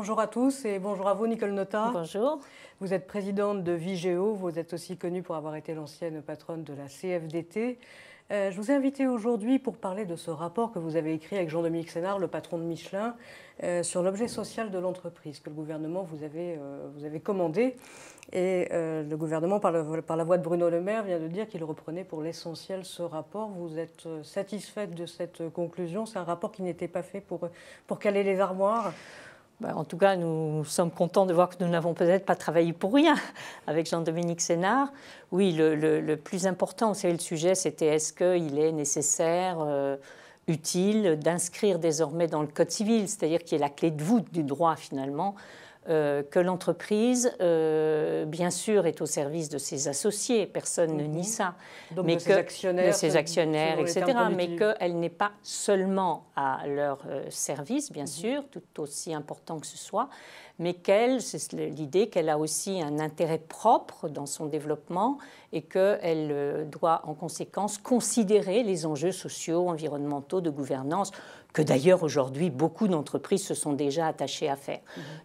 Bonjour à tous et bonjour à vous, Nicole Notat. Bonjour. Vous êtes présidente de Vigéo, vous êtes aussi connue pour avoir été l'ancienne patronne de la CFDT. Je vous ai invité aujourd'hui pour parler de ce rapport que vous avez écrit avec Jean-Dominique Sénard, le patron de Michelin, sur l'objet social de l'entreprise que le gouvernement vous avez commandé. Et le gouvernement, par la voix de Bruno Le Maire, vient de dire qu'il reprenait pour l'essentiel ce rapport. Vous êtes satisfaite de cette conclusion? C'est un rapport qui n'était pas fait pour caler les armoires. En tout cas, nous sommes contents de voir que nous n'avons peut-être pas travaillé pour rien avec Jean-Dominique Sénard. Oui, le plus important, vous savez, le sujet, c'était est-ce qu'il est nécessaire, utile d'inscrire désormais dans le Code civil, c'est-à-dire qui est la clé de voûte du droit finalement, que l'entreprise, bien sûr, est au service de ses associés, personne ne nie ça, donc mais de ses actionnaires, etc., mais qu'elle n'est pas seulement à leur service, bien sûr, tout aussi important que ce soit, mais c'est l'idée qu'elle a aussi un intérêt propre dans son développement et qu'elle doit en conséquence considérer les enjeux sociaux, environnementaux, de gouvernance, que d'ailleurs aujourd'hui beaucoup d'entreprises se sont déjà attachées à faire.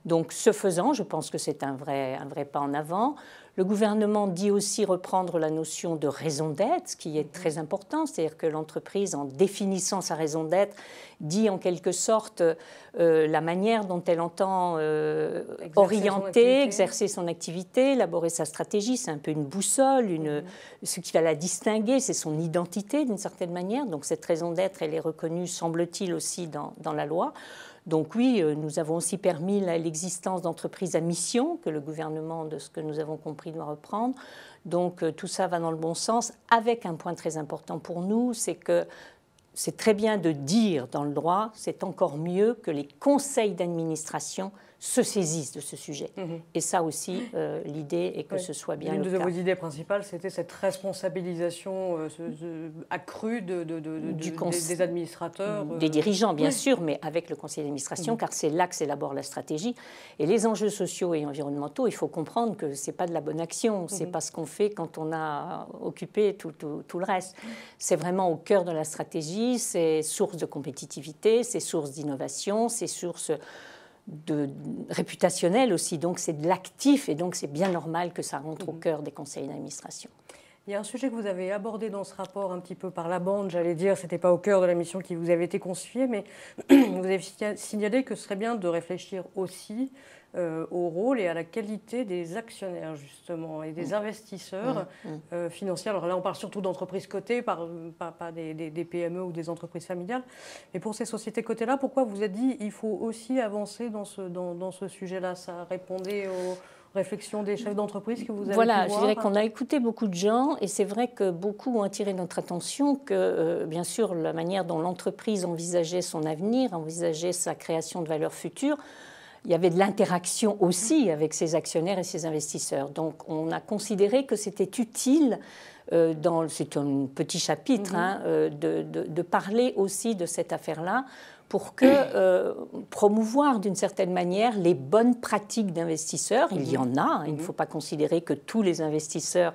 Donc ce faisant, je pense que c'est un vrai pas en avant. Le gouvernement dit aussi reprendre la notion de raison d'être, ce qui est très important, c'est-à-dire que l'entreprise, en définissant sa raison d'être, dit en quelque sorte la manière dont elle entend exercer son activité, élaborer sa stratégie. C'est un peu une boussole, ce qui va la distinguer, c'est son identité d'une certaine manière. Donc cette raison d'être, elle est reconnue, semble-t-il, aussi dans la loi. Donc oui, nous avons aussi permis l'existence d'entreprises à mission, que le gouvernement, de ce que nous avons compris, doit reprendre. Donc tout ça va dans le bon sens, avec un point très important pour nous, c'est que c'est très bien de dire dans le droit, c'est encore mieux que les conseils d'administration se saisissent de ce sujet. Et ça aussi, l'idée est que ce soit bien le cas. L'une de vos idées principales, c'était cette responsabilisation accrue des administrateurs. Des dirigeants, bien sûr, mais avec le conseil d'administration, car c'est là que s'élabore la stratégie. Et les enjeux sociaux et environnementaux, il faut comprendre que ce n'est pas de la bonne action, ce n'est pas ce qu'on fait quand on a occupé tout le reste. C'est vraiment au cœur de la stratégie, c'est source de compétitivité, c'est source d'innovation, c'est source réputationnel aussi, donc c'est de l'actif et donc c'est bien normal que ça rentre au cœur des conseils d'administration. Il y a un sujet que vous avez abordé dans ce rapport un petit peu par la bande, j'allais dire, ce n'était pas au cœur de la mission qui vous avait été confiée, mais vous avez signalé que ce serait bien de réfléchir aussi au rôle et à la qualité des actionnaires, justement, et des investisseurs financiers. Alors là, on parle surtout d'entreprises cotées, pas des PME ou des entreprises familiales. Mais pour ces sociétés cotées-là, pourquoi vous êtes dit qu'il faut aussi avancer dans ce sujet-là? Ça répondait aux réflexions des chefs d'entreprise que vous avez pu voir? Je dirais qu'on a écouté beaucoup de gens et c'est vrai que beaucoup ont attiré notre attention que, bien sûr, la manière dont l'entreprise envisageait son avenir, envisageait sa création de valeur future, il y avait de l'interaction aussi avec ses actionnaires et ses investisseurs. Donc, on a considéré que c'était utile, c'est un petit chapitre, de parler aussi de cette affaire-là pour promouvoir d'une certaine manière les bonnes pratiques d'investisseurs. Il y en a, il ne faut pas considérer que tous les investisseurs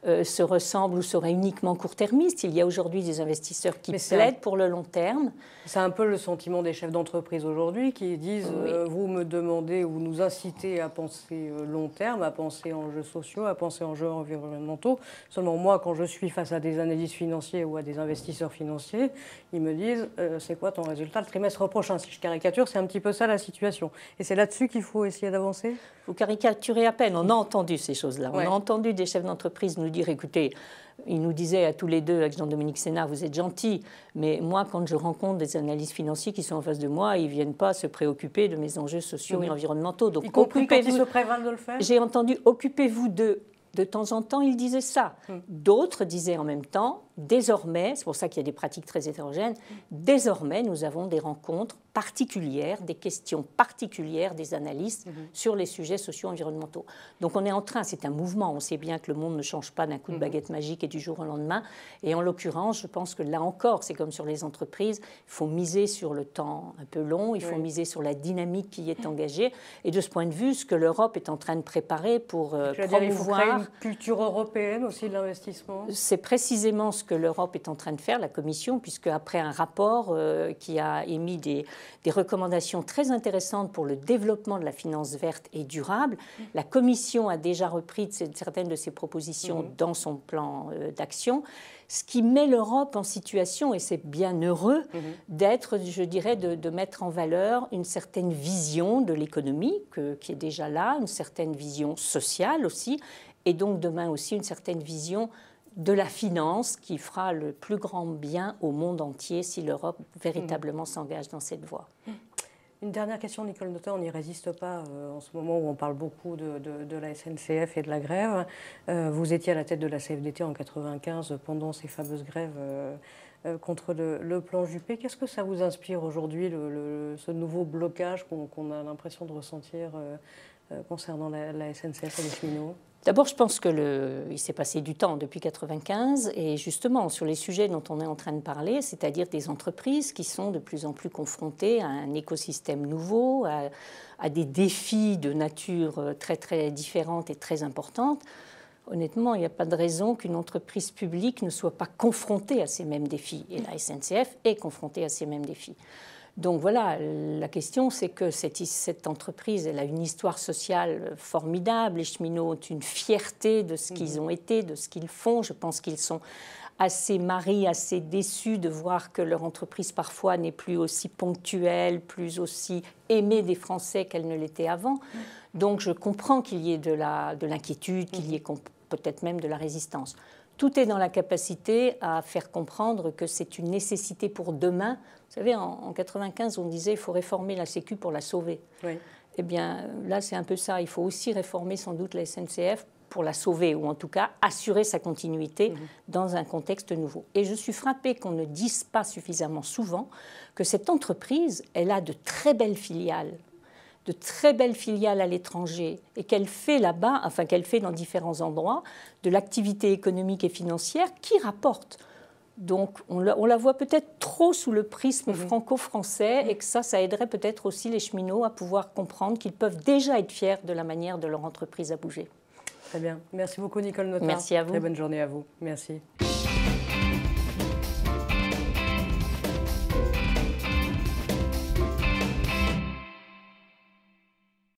se ressemblent ou seraient uniquement court-termistes. Il y a aujourd'hui des investisseurs qui plaident pour le long terme. C'est un peu le sentiment des chefs d'entreprise aujourd'hui qui disent vous me demandez ou nous incitez à penser long terme, à penser enjeux sociaux, à penser enjeux environnementaux. Seulement moi, quand je suis face à des analystes financiers ou à des investisseurs financiers, ils me disent c'est quoi ton résultat le trimestre prochain? Si je caricature, c'est un petit peu ça la situation. Et c'est là-dessus qu'il faut essayer d'avancer? Vous caricaturez à peine. On a entendu ces choses-là. On a entendu des chefs d'entreprise nous dire, écoutez, ils nous disaient à tous les deux, avec Jean-Dominique Sénard, vous êtes gentils, mais moi, quand je rencontre des analystes financiers qui sont en face de moi, ils ne viennent pas se préoccuper de mes enjeux sociaux et environnementaux. Donc, y compris quand ils se prévalent de le faire? J'ai entendu, occupez-vous d'eux. De temps en temps, ils disaient ça. D'autres disaient en même temps, désormais, c'est pour ça qu'il y a des pratiques très hétérogènes, désormais, nous avons des rencontres particulières, des questions particulières des analystes sur les sujets socio-environnementaux. Donc on est en train, c'est un mouvement, on sait bien que le monde ne change pas d'un coup de baguette magique et du jour au lendemain. Et en l'occurrence, je pense que là encore, c'est comme sur les entreprises, il faut miser sur le temps un peu long, il faut miser sur la dynamique qui est engagée. Et de ce point de vue, ce que l'Europe est en train de préparer pour promouvoir... Il faut créer une culture européenne aussi de l'investissement. C'est précisément ce que l'Europe est en train de faire, la Commission, puisque après un rapport qui a émis des recommandations très intéressantes pour le développement de la finance verte et durable, la Commission a déjà repris certaines de ces propositions dans son plan d'action, ce qui met l'Europe en situation, et c'est bien heureux, d'être, je dirais, de mettre en valeur une certaine vision de l'économie qui est déjà là, une certaine vision sociale aussi, et donc demain aussi une certaine vision de la finance qui fera le plus grand bien au monde entier si l'Europe véritablement s'engage dans cette voie. Une dernière question, Nicole Notin, on n'y résiste pas en ce moment où on parle beaucoup de la SNCF et de la grève. Vous étiez à la tête de la CFDT en 1995 pendant ces fameuses grèves contre le plan Juppé. Qu'est-ce que ça vous inspire aujourd'hui, ce nouveau blocage qu'on a l'impression de ressentir concernant la SNCF et les cheminots? D'abord, je pense qu'il s'est passé du temps depuis 1995 et justement sur les sujets dont on est en train de parler, c'est-à-dire des entreprises qui sont de plus en plus confrontées à un écosystème nouveau, à des défis de nature très très différente et très importante. Honnêtement, il n'y a pas de raison qu'une entreprise publique ne soit pas confrontée à ces mêmes défis. Et la SNCF est confrontée à ces mêmes défis. Donc voilà, la question c'est que cette entreprise, elle a une histoire sociale formidable. Les cheminots ont une fierté de ce qu'ils ont été, de ce qu'ils font. Je pense qu'ils sont assez marris, assez déçus de voir que leur entreprise parfois n'est plus aussi ponctuelle, plus aussi aimée des Français qu'elle ne l'était avant. Donc je comprends qu'il y ait de l'inquiétude, qu'il y ait peut-être même de la résistance. Tout est dans la capacité à faire comprendre que c'est une nécessité pour demain. Vous savez, en 1995, on disait qu'il faut réformer la Sécu pour la sauver. Oui. Eh bien, là, c'est un peu ça. Il faut aussi réformer sans doute la SNCF pour la sauver, ou en tout cas assurer sa continuité dans un contexte nouveau. Et je suis frappée qu'on ne dise pas suffisamment souvent que cette entreprise, elle a de très belles filiales à l'étranger et qu'elle fait là-bas, enfin qu'elle fait dans différents endroits, de l'activité économique et financière qui rapporte. Donc on la voit peut-être trop sous le prisme franco-français et que ça aiderait peut-être aussi les cheminots à pouvoir comprendre qu'ils peuvent déjà être fiers de la manière de leur entreprise à bouger. Très bien. Merci beaucoup Nicole Notin. Merci à vous. Très bonne journée à vous. Merci.